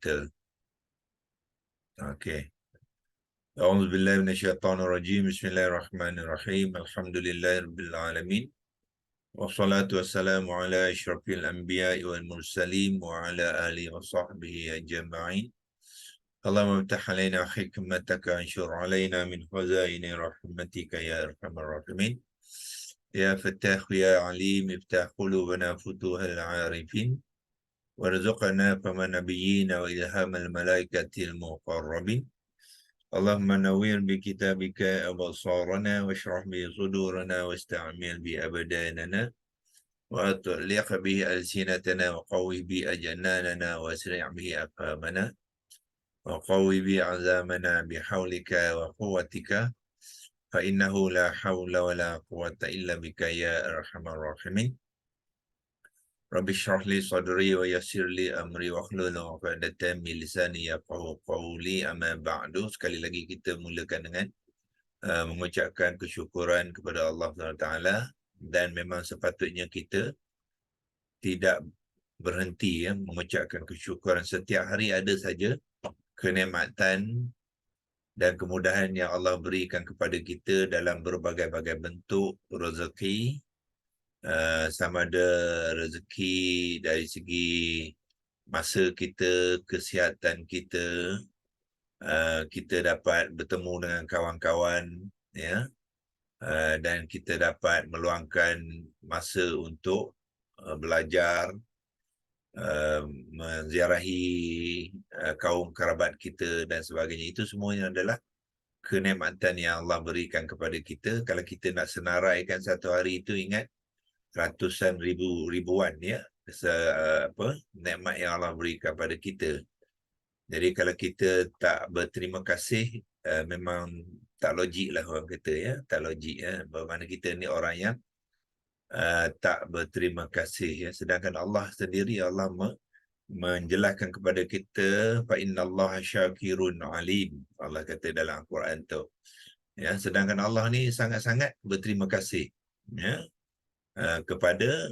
kita. Okey. A'udzu billahi minasyaitonir rajim. Bismillahirrahmanirrahim. Alhamdulillahirabbil alamin. Wassalatu wassalamu ala asyrafil anbiya'i wal mursalin wa ala alihi wa sahbihi ajma'in. Allahumma iftah alaina hikmataka anshur alaina min khazaini rahmatika ya arhamar rahimin. Ya Fattah ya Alim iftah qulubana futuhal arifin warzuqna fama nabiyyin wa ilhamal malaikatil muqarrabin. Allahumma nawwir bi kitabika absarana washrah bi sudurana wasta'mil bi abdanana wa atliq bi alsinatana wa qawwi bi ajnanana wa asri' bi aqamana wa qawwi bi azamana bi hawlika wa quwwatika fa innahu la hawla wa la quwwata illa bika ya arhamar rahimin. Rabbi shrah li sadri wa yassir li amri wa hlul 'uqdatam min lisani yafqahu qawli. Amma ba'du. Sekali lagi kita mulakan dengan mengucapkan kesyukuran kepada Allah SWT, dan memang sepatutnya kita tidak berhenti mengucapkan kesyukuran. Setiap hari ada saja kenikmatan dan kemudahan yang Allah berikan kepada kita dalam berbagai-bagai bentuk rezeki. Sama ada rezeki dari segi masa kita, kesihatan kita, kita dapat bertemu dengan kawan-kawan, ya, dan kita dapat meluangkan masa untuk belajar, menziarahi kaum kerabat kita dan sebagainya. Itu semuanya adalah kenikmatan yang Allah berikan kepada kita. Kalau kita nak senaraikan satu hari itu, ingat ratusan ribuan ya nikmat yang Allah berikan kepada kita. Jadi kalau kita tak berterima kasih, memang tak logik lah orang kata, ya, tak logik, ya. Bermakna kita ni orang yang tak berterima kasih, ya. Sedangkan Allah sendiri, Allah menjelaskan kepada kita, fa innallaha syakirun alim. Allah kata dalam Al-Quran tu, ya. Sedangkan Allah ni sangat-sangat berterima kasih, ya, kepada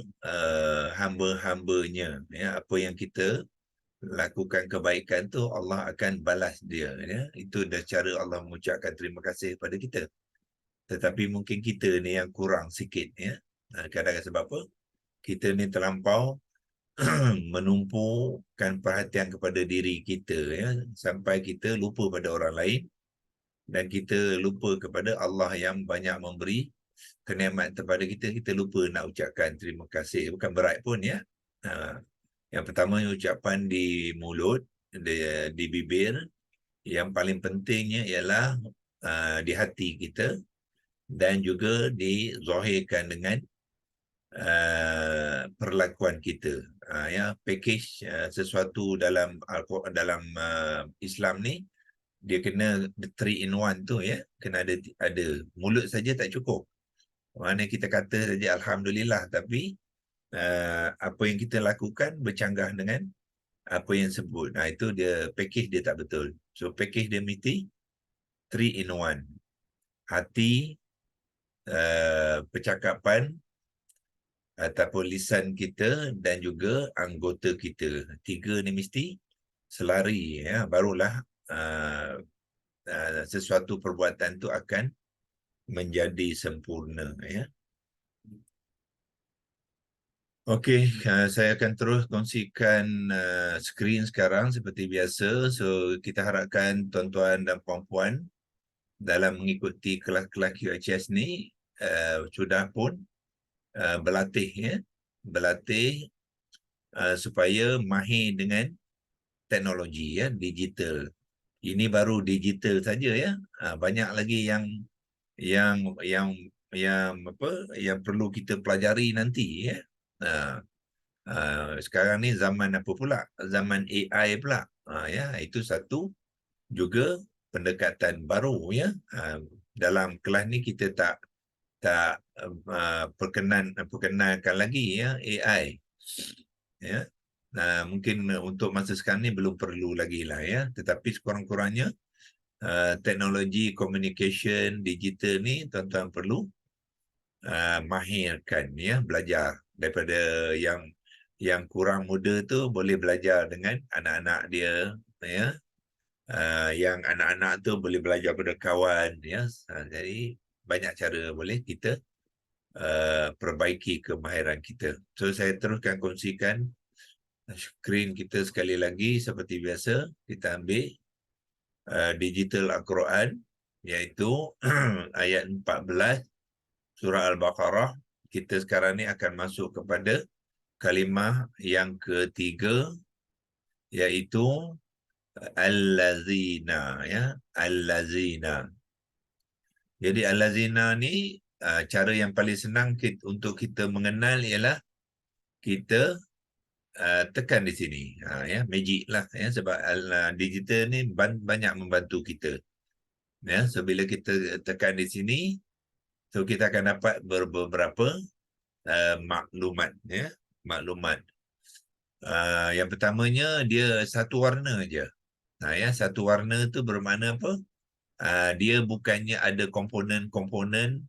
hamba-hambanya, ya. Apa yang kita lakukan kebaikan tu, Allah akan balas dia, ya. Itu dah cara Allah mengucapkan terima kasih kepada kita. Tetapi mungkin kita ni yang kurang sikit, ya. Kadang-kadang sebab apa? Kita ni terlampau menumpukan perhatian kepada diri kita, ya, sampai kita lupa pada orang lain, dan kita lupa kepada Allah yang banyak memberi kenikmatan kepada kita. Kita lupa nak ucapkan terima kasih. Bukan berat pun, ya. Yang pertama, ucapan di mulut, di bibir. Yang paling pentingnya ialah di hati kita, dan juga dizahirkan dengan perlakuan kita. Ya, package sesuatu dalam Islam ni, dia kena 3 in 1 tu, ya. Kena ada. Mulut saja tak cukup. Mana kita kata saja alhamdulillah, tapi apa yang kita lakukan bercanggah dengan apa yang sebut. Itu dia, package dia tak betul. So package dia mesti 3 in 1. Hati, percakapan ataupun lisan kita, dan juga anggota kita. 3 ni mesti selari, ya. Barulah sesuatu perbuatan tu akan menjadi sempurna, ya. Okey, saya akan terus kongsikan skrin sekarang seperti biasa. So kita harapkan tuan-tuan dan puan-puan dalam mengikuti kelas-kelas QHS ni sudah pun berlatih, ya. Berlatih supaya mahir dengan teknologi, ya, digital. Ini baru digital saja, ya. Banyak lagi yang perlu kita pelajari nanti, ya. Sekarang ni zaman apa pula? Zaman AI pula. Ya, itu satu juga pendekatan baru, ya. Dalam kelas ni kita tak perkenalkan lagi, ya, AI. Ya. Mungkin untuk masa sekarang ni belum perlu lagi lah, ya. Tetapi sekurang-kurangnya teknologi communication digital ni tuan-tuan perlu mahirkan, ya, belajar daripada yang kurang muda tu boleh belajar dengan anak-anak dia, ya. Yang anak-anak tu boleh belajar pada kawan, ya. Jadi banyak cara boleh kita perbaiki kemahiran kita. So saya teruskan kongsikan skrin kita sekali lagi seperti biasa. Kita ambil digital Al-Quran, iaitu ayat 14 surah Al-Baqarah. Kita sekarang ni akan masuk kepada kalimah yang ketiga, iaitu Al-Lazina, ya. Al-Lazina. Jadi Al-Lazina ni cara yang paling senang untuk kita mengenal ialah kita tekan di sini, ya, magic lah, ya, sebab digital ni banyak membantu kita, ya. So bila kita tekan di sini, so kita akan dapat beberapa maklumat, ya, maklumat. Yang pertamanya dia satu warna je, ya. Satu warna tu bermakna apa? Dia bukannya ada komponen-komponen.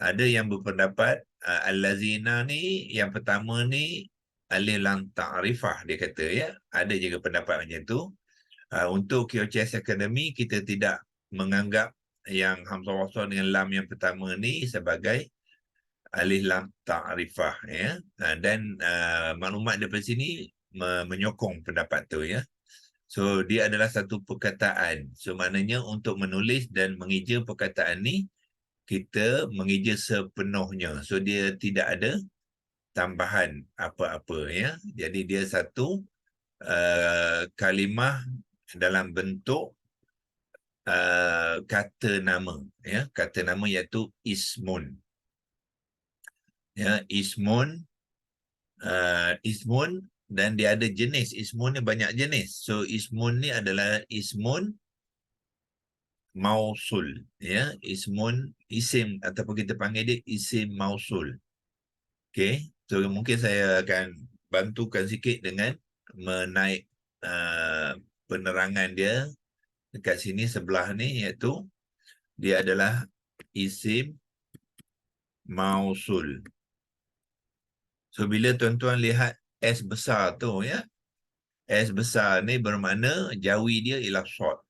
Ada yang berpendapat Al-Lazina ni yang pertama ni alif lam ta'rifah, dia kata, ya. Ada juga pendapat macam tu. Untuk QHS Academy kita tidak menganggap yang hamzah wasal dengan lam yang pertama ni sebagai alif lam ta'rifah, ya. Dan maklumat daripada sini menyokong pendapat tu, ya. So dia adalah satu perkataan. So maknanya untuk menulis dan mengeja perkataan ni kita mengeja sepenuhnya. So dia tidak ada tambahan apa-apa, ya. Jadi dia satu kalimah dalam bentuk kata nama, ya. Kata nama iaitu ismun, ya. Ismun dan dia ada jenis. Ismun ni banyak jenis. So ismun ni adalah ismun mausul, ya. Ismun, isim, ataupun kita panggil dia isim mausul. Okey, so mungkin saya akan bantukan sikit dengan menaik penerangan dia dekat sini sebelah ni, iaitu dia adalah isim mausul. So bila tuan-tuan lihat S besar tu, ya, S besar ni bermakna jawi dia ialah short,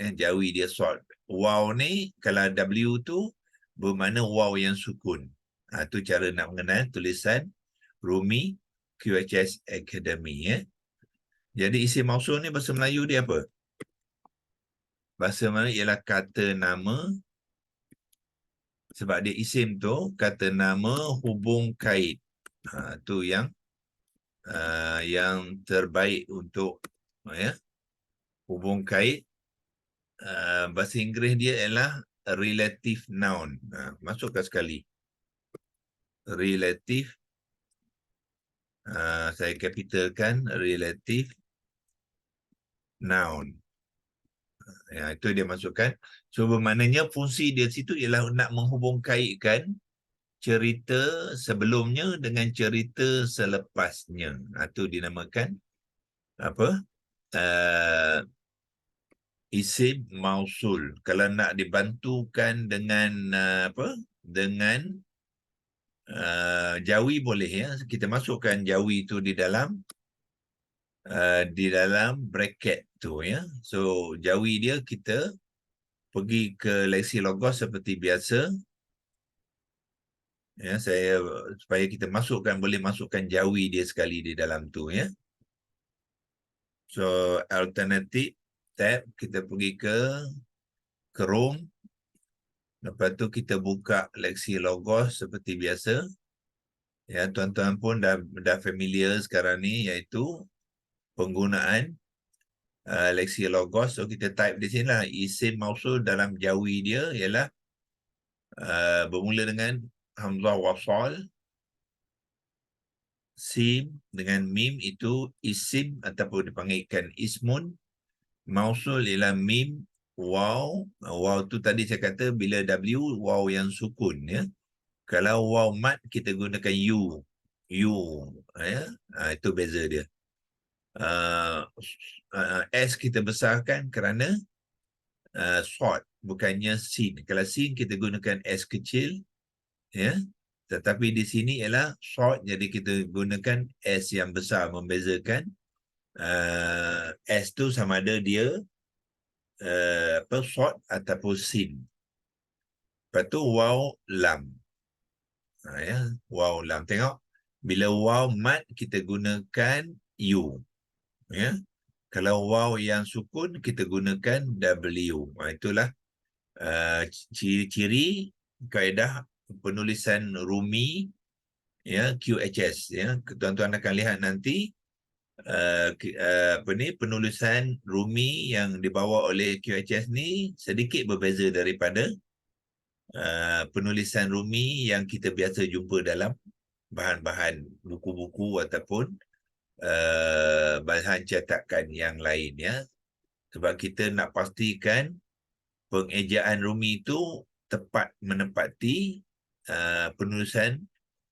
ya, jawi dia short. Waw ni kalau W tu bermakna waw yang sukun. Tu cara nak mengenal tulisan Rumi QHS Academy, ya. Jadi isim mausul ni bahasa Melayu dia apa? Bahasa Melayu ialah kata nama. Sebab dia isim tu, kata nama hubung kait. Tu yang terbaik untuk, ya, hubung kait. Bahasa Inggeris dia ialah relative noun. Masukkan sekali. Relative, saya capitalkan, relative noun. Ya, itu dia masukkan. So bermaknanya fungsi dia situ ialah nak menghubungkaitkan cerita sebelumnya dengan cerita selepasnya. Itu dinamakan apa? Isim mausul. Kalau nak dibantukan dengan apa? Dengan jawi boleh, ya. Kita masukkan jawi itu di dalam bracket tu, ya. So jawi dia kita pergi ke leksi logos seperti biasa, ya. Saya supaya kita boleh masukkan jawi dia sekali di dalam tu, ya. So alternative tab, kita pergi ke Chrome. Lepas tu kita buka leksi logos seperti biasa, ya. Tuan-tuan pun dah familiar sekarang ni, iaitu penggunaan leksi logos. So kita type di sini lah, isim mausul dalam jawi dia ialah bermula dengan hamzah wasal, sim dengan mim, itu isim ataupun dipanggilkan ismun. Mausul ialah mim, waw. Waw tu tadi saya kata bila W, waw yang sukun, ya. Kalau waw mat kita gunakan U, ya. Itu beza dia. S kita besarkan kerana short, bukannya sin. Kalau sin kita gunakan S kecil, ya. Tetapi di sini ialah short, jadi kita gunakan S yang besar membezakan. S tu sama ada dia short ataupun sin. Lepas tu waw lam. Ya, waw lam. Tengok, bila waw mat kita gunakan U. Ya. Kalau waw yang sukun kita gunakan W. Itulah ciri-ciri kaedah penulisan Rumi, ya, QHS. Ya, tuan-tuan akan lihat nanti penulisan Rumi yang dibawa oleh QHS ni sedikit berbeza daripada penulisan Rumi yang kita biasa jumpa dalam bahan-bahan buku-buku ataupun bahan cetakan yang lain, ya. Sebab kita nak pastikan pengejaan Rumi itu tepat menepati penulisan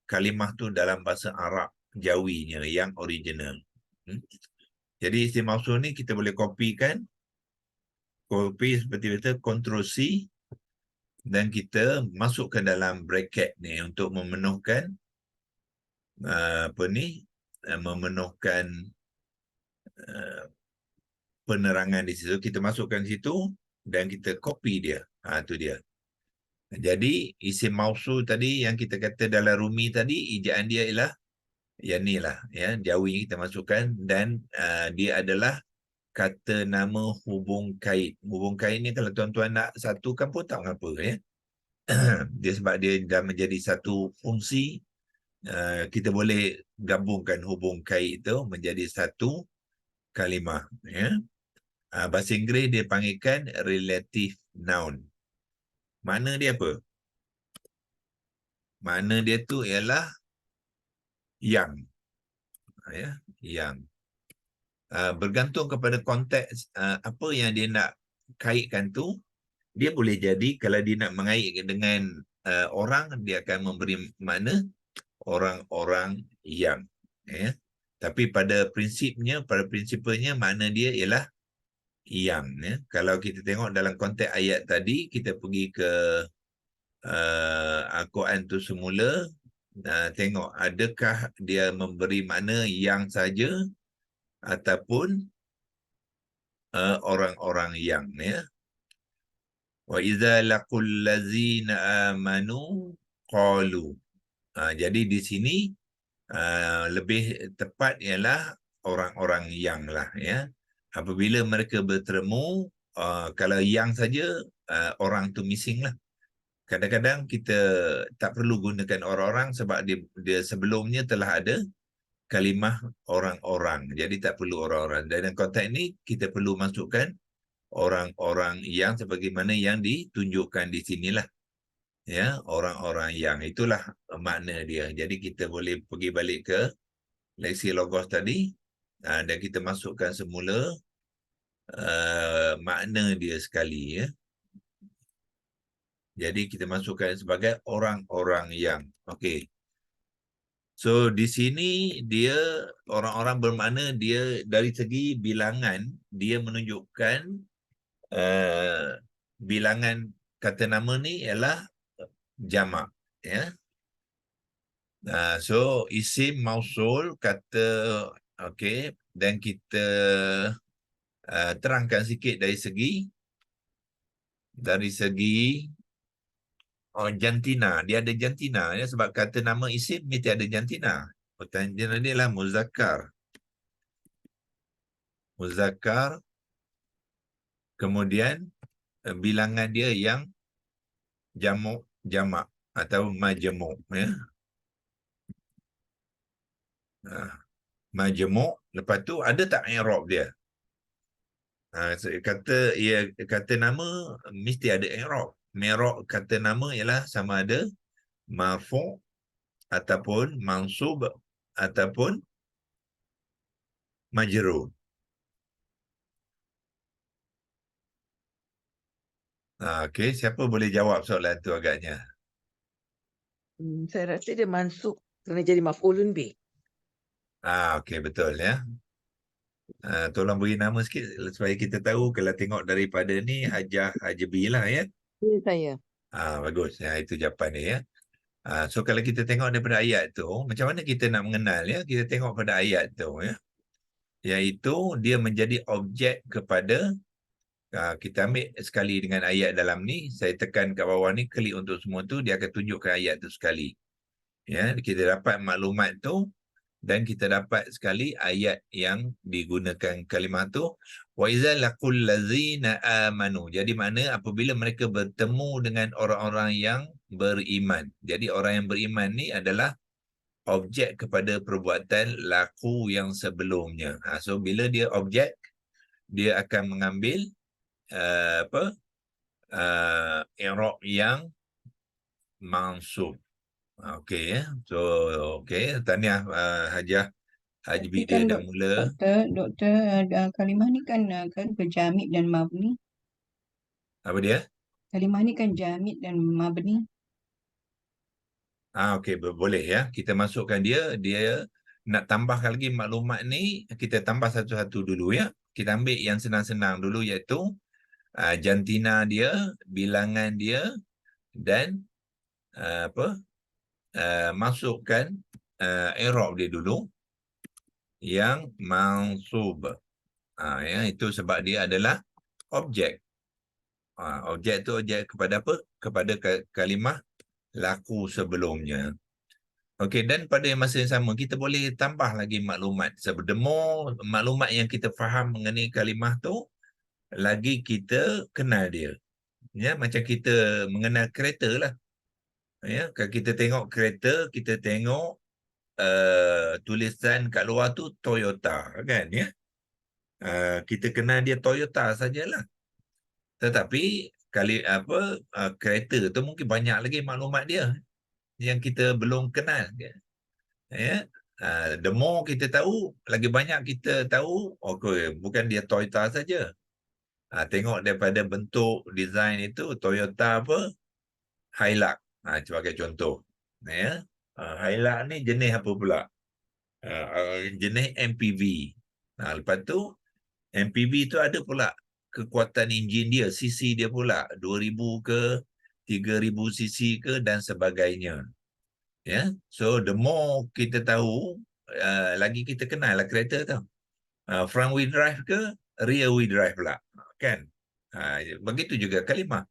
kalimah tu dalam bahasa Arab Jawinya yang original. Jadi isim mausul ni kita boleh kopi seperti biasa, Ctrl C, dan kita masukkan dalam bracket ni untuk memenuhkan memenuhkan penerangan di situ. Kita masukkan situ dan kita copy dia. Itu dia. Jadi isim mausul tadi yang kita kata dalam Rumi tadi, ejaan dia ialah yang ni lah, ya, Jawi kita masukkan, dan dia adalah kata nama hubung kait. Hubung kait ni kalau tuan-tuan nak satukan pun tak mengapa, ya. Dia sebab dia dah menjadi satu fungsi, kita boleh gabungkan hubung kait itu menjadi satu kalimah, ya. Bahasa Inggeris dia panggilkan relative noun. Makna dia apa? Makna dia tu ialah yang, ya, yang. Bergantung kepada konteks apa yang dia nak kaitkan tu. Dia boleh jadi kalau dia nak mengaitkan dengan orang, dia akan memberi makna orang-orang yang, ya. Tapi pada prinsipnya makna dia ialah yang, ya. Kalau kita tengok dalam konteks ayat tadi, kita pergi ke Al-Quran tu semula, tengok adakah dia memberi makna yang saja ataupun orang-orang yang, ya. Wa idza laqul ladzina amanu qalu. Jadi di sini lebih tepat ialah orang-orang yang lah, ya. Apabila mereka bertemu, kalau yang saja, orang tu missing lah. Kadang-kadang kita tak perlu gunakan orang-orang sebab dia sebelumnya telah ada kalimah orang-orang. Jadi tak perlu orang-orang. Dalam konteks ini kita perlu masukkan orang-orang yang sebagaimana yang ditunjukkan di sinilah, ya, orang-orang yang. Itulah makna dia. Jadi kita boleh pergi balik ke leksi logos tadi dan kita masukkan semula makna dia sekali, ya. Jadi kita masukkan sebagai orang-orang yang. Okey. So di sini dia orang-orang bermakna dia dari segi bilangan, dia menunjukkan bilangan kata nama ni ialah jamak, ya. So isim mausul kata, okey, dan kita terangkan sikit dari segi jantina. Dia ada jantina, ya, sebab kata nama isim mesti ada jantina. Pertanyaan dia lah muzakkar. Muzakkar, kemudian bilangan dia yang jamak atau majmuk, ya. Majmuk, lepas tu ada tak i'rab dia? Kata nama mesti ada i'rab. I'rab kata nama ialah sama ada marfu' ataupun mansub ataupun majrur. Okey, siapa boleh jawab soalan tu agaknya? Saya rasa dia mansub kerana jadi maf'ulun bih. Okey, betul, ya. Tolong beri nama sikit supaya kita tahu. Kalau tengok daripada ni Hajah Hajabi lah, ya. Ya, saya. Bagus. Ya, itu jawapan dia, ya. So kalau kita tengok daripada ayat tu, macam mana kita nak mengenal ya? Kita tengok pada ayat tu ya. Iaitu dia menjadi objek kepada kita ambil sekali dengan ayat dalam ni, saya tekan kat bawah ni, klik untuk semua tu, dia akan tunjukkan ayat tu sekali. Ya, kita dapat maklumat tu dan kita dapat sekali ayat yang digunakan kalimah tu, wa iza laqul ladzina amanu. Jadi makna apabila mereka bertemu dengan orang-orang yang beriman. Jadi orang yang beriman ni adalah objek kepada perbuatan laku yang sebelumnya. So bila dia objek, dia akan mengambil i'rab yang mansub. Okey ya. So okey, tahniah Hajah Haji Tapi dia kan dah mula. doktor kalimah ni kan berjamid dan mabni. Apa dia? Kalimah ni kan jamid dan mabni. Okey, boleh ya. Kita masukkan dia nak tambahkan lagi maklumat ni, kita tambah satu-satu dulu ya. Kita ambil yang senang-senang dulu, iaitu jantina dia, bilangan dia, dan masukkan i'rab dia dulu yang mansub. Ya, itu sebab dia adalah objek. Objek tu objek kepada apa? Kepada kalimah laku sebelumnya. Okey, dan pada masa yang sama kita boleh tambah lagi maklumat. Sebab the more maklumat yang kita faham mengenai kalimah tu, lagi kita kenal dia. Ya, macam kita mengenal kereta lah. Ya, kalau kita tengok kereta, kita tengok tulisan kat luar tu Toyota kan ya. Kita kenal dia Toyota sajalah. Tetapi kereta tu mungkin banyak lagi maklumat dia yang kita belum kenal. Ya. The more kita tahu, lagi banyak kita tahu, okay, bukan dia Toyota saja. Tengok daripada bentuk design itu, Toyota Hilux. Sebagai contoh. Ya. Hilux ni jenis apa pula? Jenis MPV. Lepas tu, MPV tu ada pula kekuatan enjin dia, cc dia pula, 2000 ke, 3000 cc ke dan sebagainya. Ya, so the more kita tahu, lagi kita kenal lah kereta tu. Front wheel drive ke, rear wheel drive pula, kan? Begitu juga kalimah.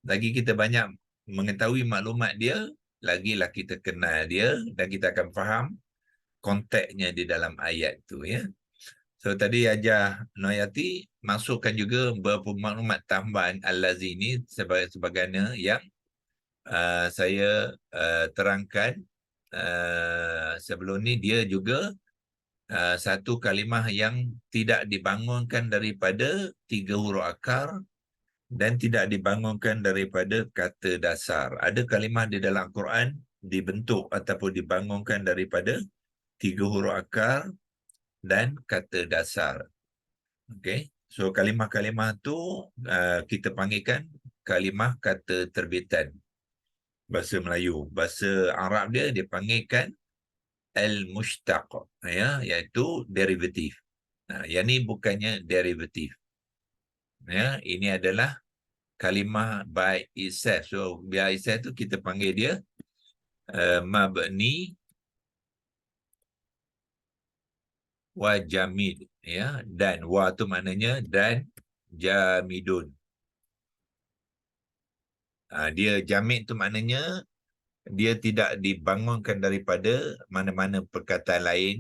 Lagi kita banyak mengetahui maklumat dia, lagilah kita kenal dia dan kita akan faham konteksnya di dalam ayat tu ya. So tadi Hajah Noyati masukkan juga beberapa maklumat tambahan al-lazi ni sebagainya yang saya terangkan sebelum ni. Dia juga satu kalimah yang tidak dibangunkan daripada 3 huruf akar dan tidak dibangunkan daripada kata dasar. Ada kalimah di dalam Quran dibentuk ataupun dibangunkan daripada 3 huruf akar dan kata dasar. Okey. So kalimah-kalimah tu kita panggilkan kalimah kata terbitan. Bahasa Melayu. Bahasa Arab dia panggilkan al-mushtaq, ya, iaitu derivatif. Yang ni bukannya derivatif. Ya, ini adalah kalimah by itself. So by itself tu kita panggil dia mabni wa jamid, ya, dan wa tu maknanya dan jamidun. Dia jamid tu maknanya dia tidak dibangunkan daripada mana-mana perkataan lain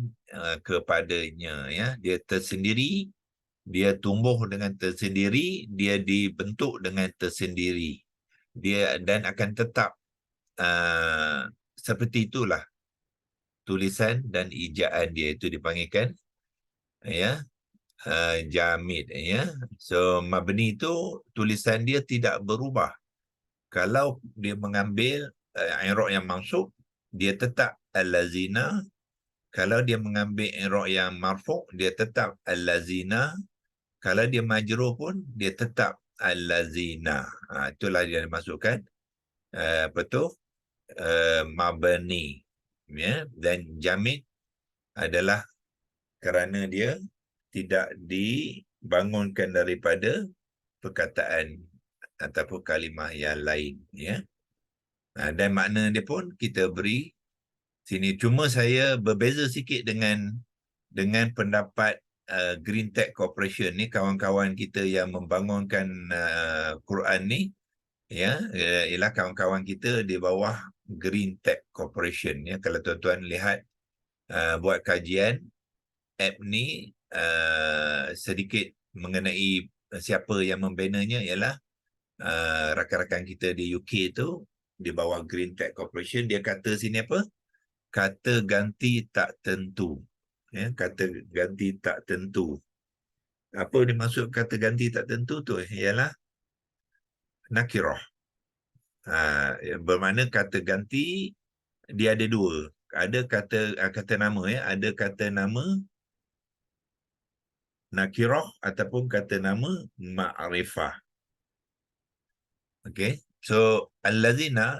kepadanya, ya. Dia tersendiri, dia tumbuh dengan tersendiri, dia dibentuk dengan tersendiri. Dia dan akan tetap seperti itulah tulisan dan ejaan dia, itu dipanggilkan ya jamid ya. So mabni itu tulisan dia tidak berubah. Kalau dia mengambil i'rab yang mansub, dia tetap al-lazina. Kalau dia mengambil i'rab yang marfu', dia tetap al-lazina. Kalau dia majrur pun, dia tetap al-lazina. Itulah dia dimasukkan mabni. Ya, dan jamid adalah kerana dia tidak dibangunkan daripada perkataan ataupun kalimah yang lain, ya. Dan makna dia pun kita beri sini. Cuma saya berbeza sikit dengan pendapat Green Tech Corporation ni, kawan-kawan kita yang membangunkan Quran ni, ya, ialah kawan-kawan kita di bawah Green Tech Corporation, ya. Kalau tuan-tuan lihat buat kajian app ni, sedikit mengenai siapa yang membinanya, ialah rakan-rakan kita di UK tu di bawah Green Tech Corporation. Dia kata sini apa? Kata ganti tak tentu. Ya, kata ganti tak tentu. Apa dimaksud kata ganti tak tentu tu? Ialah nakirah. Bermakna kata ganti dia ada dua. Ada kata nama, ya, ada kata nama nakirah ataupun kata nama ma'rifah. Okey. So allazina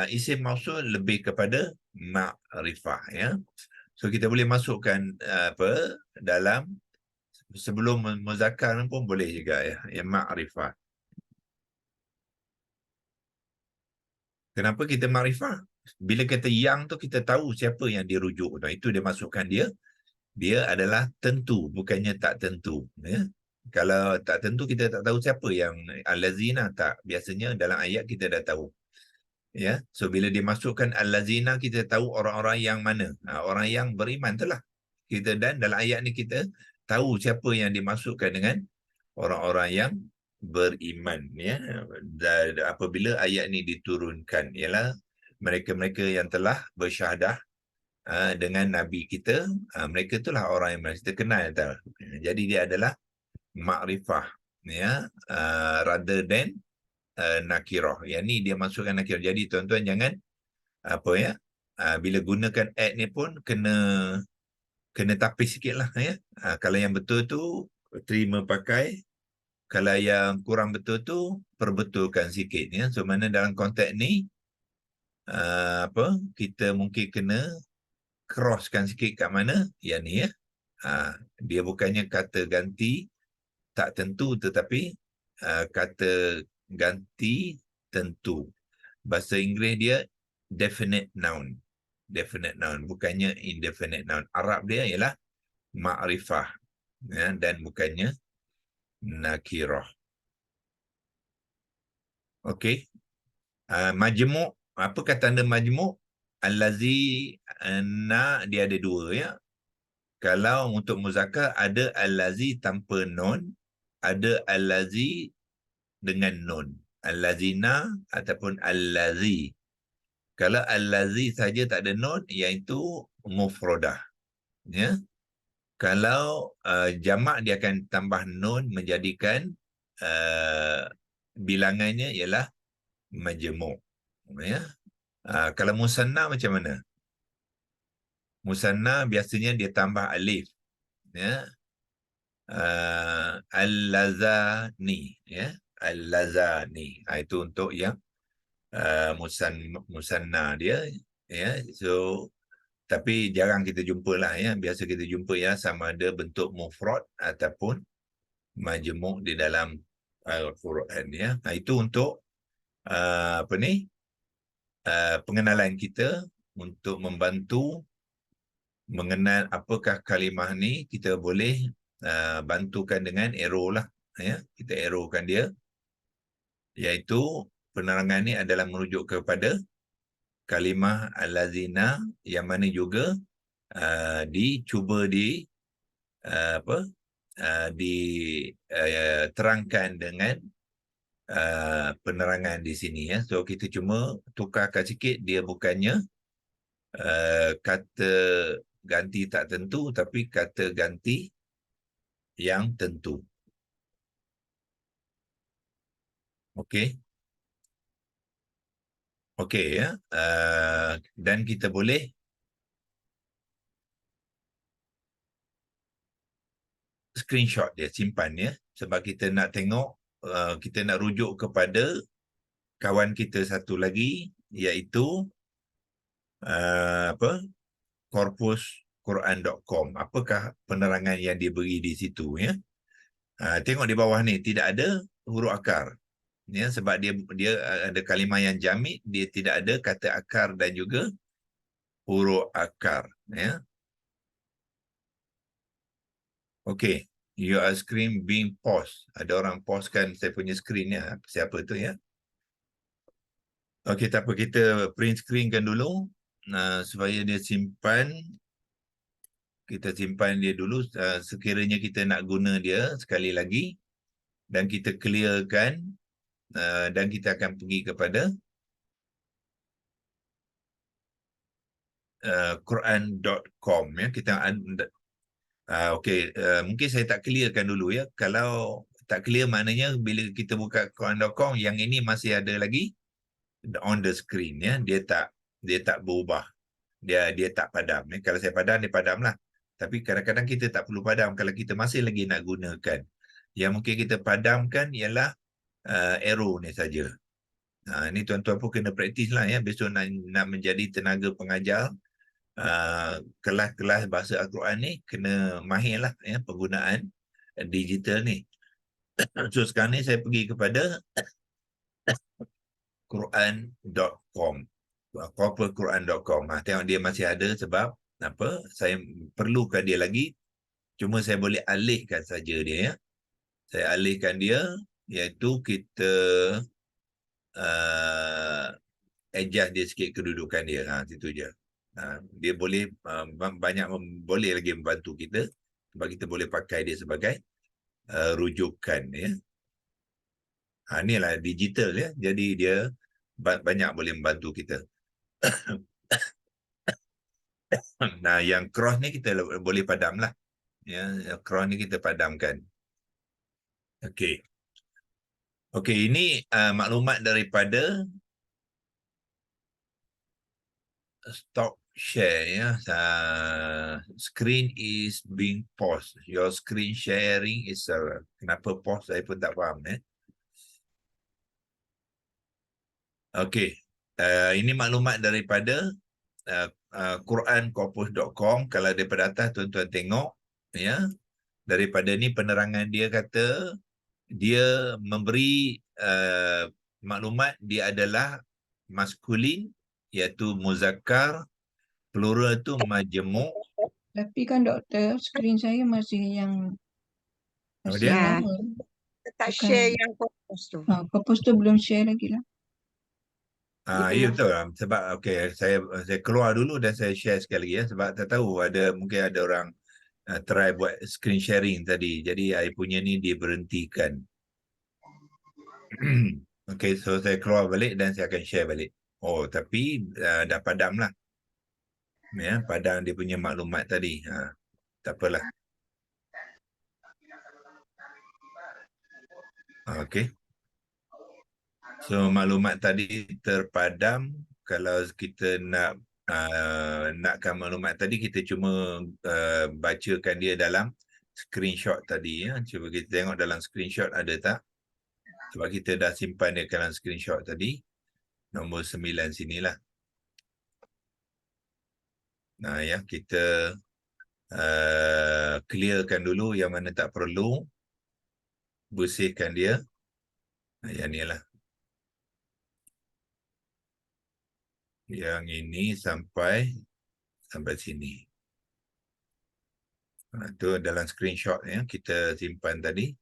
isim mausul lebih kepada ma'rifah, ya. So kita boleh masukkan dalam sebelum muzakkar pun boleh juga, ya, ma'rifah. Kenapa kita ma'rifah? Bila kata yang tu kita tahu siapa yang dirujuk. Nah, itu dia masukkan dia adalah tentu, bukannya tak tentu, ya. Kalau tak tentu kita tak tahu siapa yang allazina, tak. Biasanya dalam ayat kita dah tahu. Ya, so bila dimasukkan allazina kita tahu orang-orang yang mana. Orang yang beriman itulah. Dan dalam ayat ni kita tahu siapa yang dimasukkan dengan orang-orang yang beriman, ya. Dan apabila ayat ni diturunkan, ialah mereka-mereka yang telah bersyahadah dengan Nabi kita, mereka itulah orang yang kita kenal tahu. Jadi dia adalah makrifah, ya, rather than nakirah. Yang ni dia masukkan nakirah. Jadi tuan-tuan jangan bila gunakan add ni pun kena tapis sikit lah, ya. Kalau yang betul tu terima pakai, kalau yang kurang betul tu perbetulkan sikit, ya. So mana dalam konteks ni kita mungkin kena crosskan sikit kat mana yang ni, ya. Dia bukannya kata ganti tak tentu, tetapi kata ganti tentu. Bahasa Inggeris dia definite noun, bukannya indefinite noun. Arab dia ialah ma'rifah, ya, dan bukannya nakirah. Okey. Majmu', apa kata tanda majmu'? Allazi dia ada dua, ya. Kalau untuk muzakkar ada allazi tanpa nun, ada allazi dengan nun. Allazina ataupun allazi. Kalau allazi saja tak ada nun, iaitu mufradah, ya. Kalau jamak dia akan tambah nun menjadikan bilangannya ialah majmu', ya. Kalau musanna macam mana? Musanna biasanya dia tambah alif, ya. Al-lazani, ya. Al-lazani. Itu untuk yang musanna dia, ya. So tapi jarang kita jumpa lah, ya. Biasa kita jumpa, ya, sama ada bentuk mufrad ataupun majmu' di dalam Al-Quran, ya. Itu untuk pengenalan kita untuk membantu mengenal apakah kalimah ni. Kita boleh bantukan dengan arrow lah, ya. Kita arrowkan dia, iaitu penerangan ni adalah merujuk kepada kalimah al-lazina, yang mana juga dicuba diterangkan dengan penerangan di sini, ya. So kita cuma tukarkan sikit, dia bukannya kata ganti tak tentu, tapi kata ganti yang tentu. Okey. Okey, ya. Dan kita boleh screenshot dia, simpan, ya. Sebab kita nak tengok, kita nak rujuk kepada kawan kita satu lagi, iaitu corpusquran.com. Apakah penerangan yang diberi di situ, ya. Tengok di bawah ni tidak ada huruf akar. ya, sebab dia ada kalimah yang jamid, dia tidak ada kata akar dan juga huruf akar, ya. Okey, your screen being paused. Ada orang pause kan saya punya screen ya. Siapa tu ya? Okey, tak apa, kita print screen kan dulu supaya dia simpan. Kita simpan dia dulu, sekiranya kita nak guna dia sekali lagi dan kita clearkan, dan kita akan pergi kepada Quran.com ya. Kita okey, mungkin saya tak clearkan dulu ya. Kalau tak clear maknanya bila kita buka Quran.com, yang ini masih ada lagi on the screen ya. Dia tak berubah. Dia tak padam. Kalau saya padam, dia padam lah. Tapi kadang-kadang kita tak perlu padam kalau kita masih lagi nak gunakan. Yang mungkin kita padamkan ialah arrow ni saja. Ini tuan-tuan pun kena praktis lah ya. Besok nak menjadi tenaga pengajar, kelas-kelas bahasa Al-Quran ni kena mahir lah ya, penggunaan digital ni. So sekarang ni saya pergi kepada Quran.com. Corporate Quran.com. Tengok dia masih ada sebab apa? Saya perlukan dia lagi. Cuma saya boleh alihkan saja dia ya. Saya alihkan dia, iaitu kita adjust dia sikit kedudukan dia. Situ je. Dia boleh boleh lagi membantu kita sebab kita boleh pakai dia sebagai rujukan ya. Inilah digital ya. Jadi dia banyak boleh membantu kita. Nah, yang cross ni kita boleh padam lah. Ya, cross ni kita padamkan. Okey. Okey, ini maklumat daripada stop share ya. Screen is being paused. Your screen sharing is kenapa pause saya pun tak faham ya. Okey. Ini maklumat daripada Qurancorpus.com. Kalau daripada atas tuan-tuan tengok ya. Daripada ni penerangan dia kata dia memberi maklumat dia adalah maskulin iaitu muzakkar, plural tu majmuk. Tapi kan doktor, skrin saya masih Apa dia? lama. Tak Bukan. share yang korpus tu. Korpus tu belum share lagi lah. Ya betul lah. Sebab okey, saya keluar dulu dan saya share sekali lagi ya, sebab tak tahu mungkin ada orang try buat screen sharing tadi. Jadi I punya ni dia berhentikan. Okey, so saya keluar balik dan saya akan share balik. Oh, tapi dah padam lah. Ya, padam dia punya maklumat tadi. Tak apalah. Okey. So maklumat tadi terpadam. Kalau kita nakkan maklumat tadi, kita cuma bacakan dia dalam screenshot tadi ya. Cuba kita tengok dalam screenshot ada tak? Sebab kita dah simpan dia dalam screenshot tadi. Nombor 9 sinilah. Nah ya, kita clearkan dulu yang mana tak perlu. Bersihkan dia. Yang ni lah. Yang ini sampai sini. Itu dalam screenshot ya, kita simpan tadi.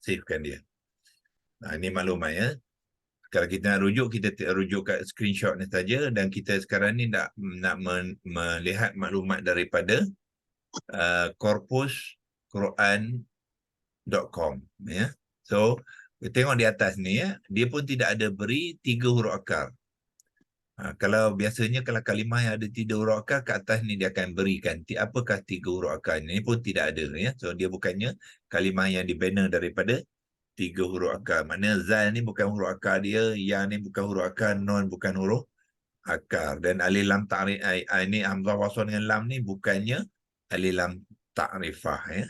Savekan dia. Ini maklumat ya. Kalau kita nak rujuk, kita rujuk kat screenshot ni saja, dan kita sekarang ni nak melihat maklumat daripada corpus Quran.com ya. So tengok di atas ni ya, dia pun tidak ada beri 3 huruf akar. Kalau biasanya kalau kalimah yang ada 3 huruf akar, kat atas ni dia akan berikan apakah 3 huruf akar ni pun tidak ada ya. So dia bukannya kalimah yang dibina daripada 3 huruf akar. Maknanya zal ni bukan huruf akar dia, ya ni bukan huruf akar, non bukan huruf akar. Dan alif lam ta'rif ini hamzah wasl dengan lam ni bukannya alif lam ta'rifah ya.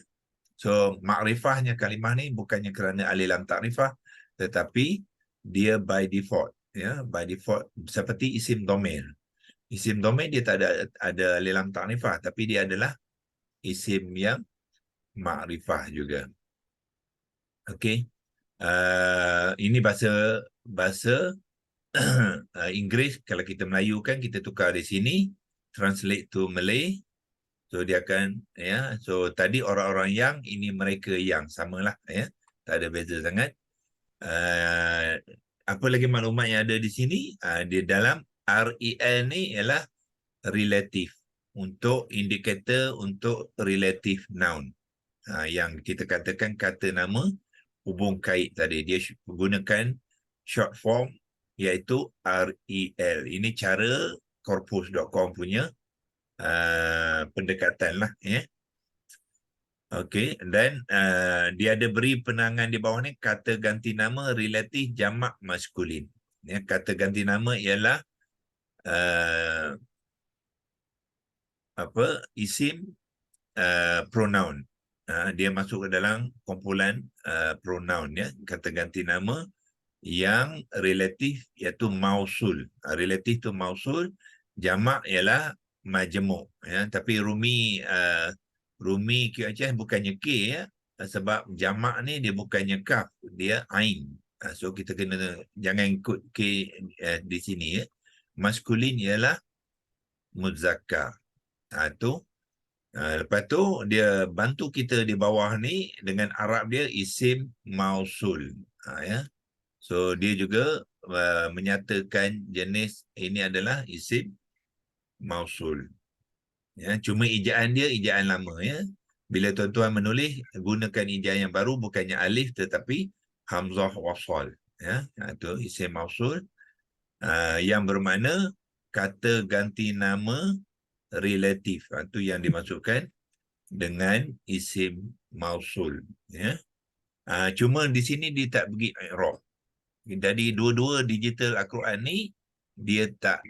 So makrifahnya kalimah ni bukannya kerana alif lam ta'rifah, tetapi dia by default ya, by default seperti isim dhamir. Isim dhamir dia tak ada alif lam ta'rifah, tapi dia adalah isim yang makrifah juga. Okey. Ini bahasa Inggeris. Kalau kita Melayu kan kita tukar di sini, translate to Malay. So dia akan so tadi orang-orang yang, ini mereka yang, samalah tak ada beza sangat. Apa lagi maklumat yang ada di sini? Di dalam REL ni ialah relative, untuk indikator untuk relative noun. Yang kita katakan kata nama hubung kait tadi, dia gunakan short form iaitu REL. Ini cara corpus.com punya pendekatan lah. Okey, dan dia ada beri penangan di bawah ni, kata ganti nama relatif jamak maskulin. Kata ganti nama ialah isim pronoun. Dia masuk ke dalam kumpulan pronoun, kata ganti nama yang relatif iaitu mausul. Relatif tu mausul, jamak ialah majmuk. Tapi Rumi QHS bukannya K, sebab jamak ni dia bukannya kaf, dia ain. So kita kena jangan ikut K di sini. Maskulin ialah muzakkar. Lepas tu dia bantu kita di bawah ni dengan Arab dia isim mausul. So dia juga menyatakan jenis ini adalah isim mausul. Cuma ejaan dia ejaan lama. Bila tuan-tuan menulis, gunakan ejaan yang baru, bukannya alif tetapi hamzah wasal. Itu isim mausul yang bermakna kata ganti nama relatif. Itu yang dimasukkan dengan isim mausul. Cuma di sini dia tak bagi i'rab. Jadi dua-dua digital Al-Quran ni dia tak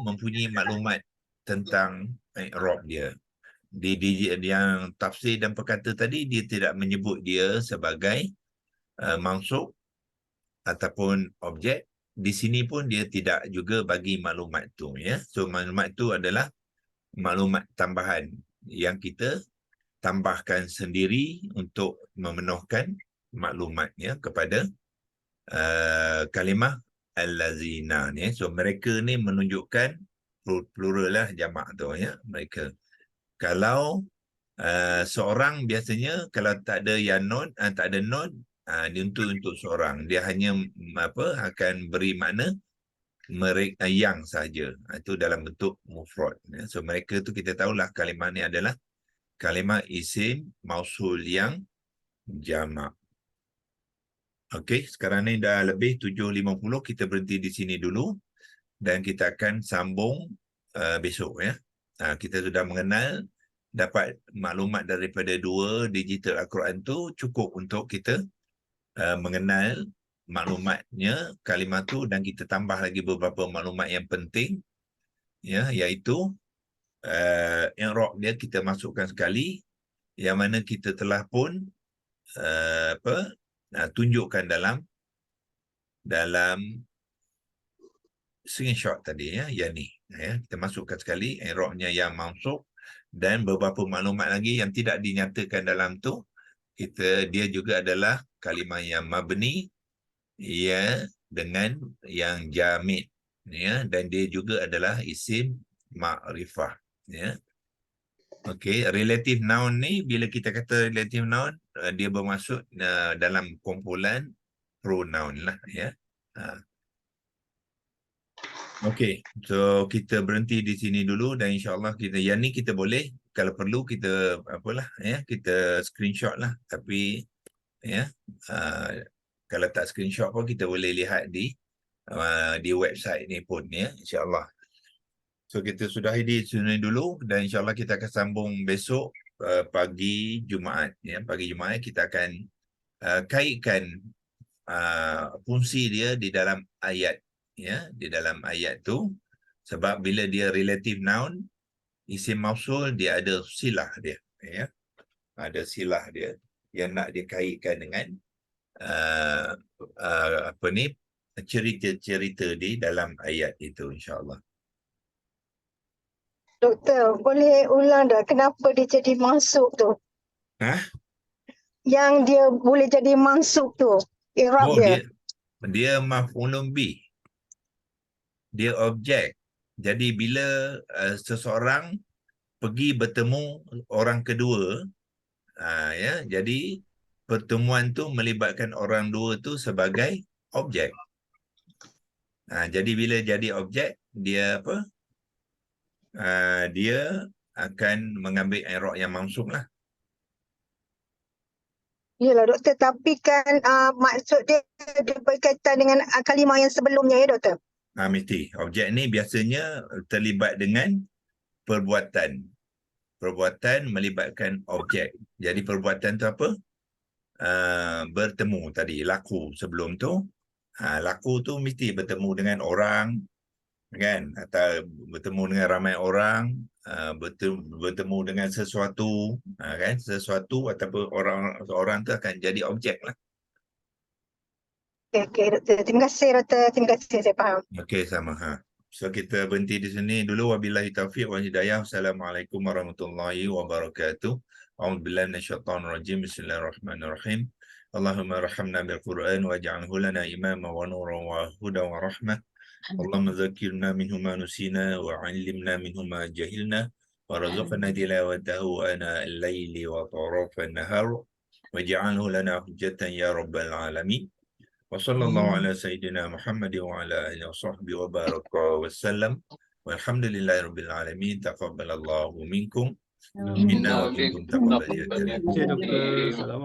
mempunyai maklumat tentang i'rab dia. Di yang tafsir dan perkata tadi, dia tidak menyebut dia sebagai mansub ataupun objek. Di sini pun dia tidak juga bagi maklumat tu. So maklumat tu adalah maklumat tambahan yang kita tambahkan sendiri untuk memenuhkan maklumatnya kepada kalimah allazina ni. So mereka ni menunjukkan plural lah jamak tu mereka. Kalau seorang biasanya kalau tak ada yang non, tak ada non, dia untuk seorang, dia hanya akan beri makna mereka yang saja. Itu dalam bentuk mufrad. So mereka tu kita tahulah kalimah ni adalah kalimah isim mausul yang jamak. Okey, sekarang ni dah lebih 7.50, kita berhenti di sini dulu dan kita akan sambung besok. Kita sudah mengenal, dapat maklumat daripada dua digital Al-Quran tu cukup untuk kita mengenal maklumatnya kalimah tu, dan kita tambah lagi beberapa maklumat yang penting, iaitu i'rab dia kita masukkan sekali, yang mana kita telah pun tunjukkan dalam screenshot tadi, yang ni. Kita masukkan sekali i'rabnya yang mansub, dan beberapa maklumat lagi yang tidak dinyatakan dalam tu, dia juga adalah kalimah yang mabni dengan yang jamid, dan dia juga adalah isim ma'rifah. Okey, relative noun ni, bila kita kata relative noun, dia bermaksud dalam kumpulan pronoun lah. Okey, so kita berhenti di sini dulu, dan insyaAllah yang ni kita boleh, kalau perlu kita kita screenshot lah. Tapi kalau tak screenshot pun kita boleh lihat di website ni pun, insyaAllah. So kita sudahi di sini dulu, dan insyaAllah kita akan sambung besok pagi Jumaat. Pagi Jumaat kita akan kaitkan fungsi dia di dalam ayat. Di dalam ayat tu, sebab bila dia relative noun, isim mausul, dia ada silah dia. Ada silah dia yang nak dikaitkan dengan cerita-cerita di dalam ayat itu, insyaAllah. Doktor, boleh ulang tak kenapa dia jadi masuk tu? Yang dia boleh jadi mansub tu. I'rab Oh, dia. dia maf'ulun bih. Dia objek. Jadi bila seseorang pergi bertemu orang kedua, ya, jadi pertemuan tu melibatkan orang dua tu sebagai objek. Jadi bila jadi objek, dia apa? Dia akan mengambil i'rab yang mansub lah. Yalah doktor, tapi kan maksud dia berkaitan dengan kalimah yang sebelumnya ya doktor? Mesti. Objek ni biasanya terlibat dengan perbuatan. Perbuatan melibatkan objek. Jadi perbuatan tu apa? Bertemu tadi, laku sebelum tu. Laku tu mesti bertemu dengan orang, kan? Atau bertemu dengan ramai orang, bertemu dengan sesuatu, kan? Sesuatu ataupun orang tu akan jadi objek lah. Okey doktor. Terima kasih doktor. Terima kasih, saya faham. Okey, sama. So kita berhenti di sini dulu. Wabillahi taufiq wal hidayah. Assalamualaikum warahmatullahi wabarakatuh. A'udzubillahi minasyaitonir rajim. Bismillahirrahmanirrahim. Allahumma arhamna bil Qur'an waj'alhu lana imama wa nuran wa hudan wa rahmah. Allahumma zakkirna minhu ma nusina wa 'allimna minhu ma jahilna warzuqna tilawatahu ana al-laili wa tarafan nahar waj'alhu lana hujjatan ya rabbal alamin. وصلى الله على سيدنا محمد وعلى آله وصحبه وبارك وسلم والحمد لله رب العالمين تقبل الله منكم منا ومنكم تقبل يا كريم. Okey doktor. Assalamualaikum.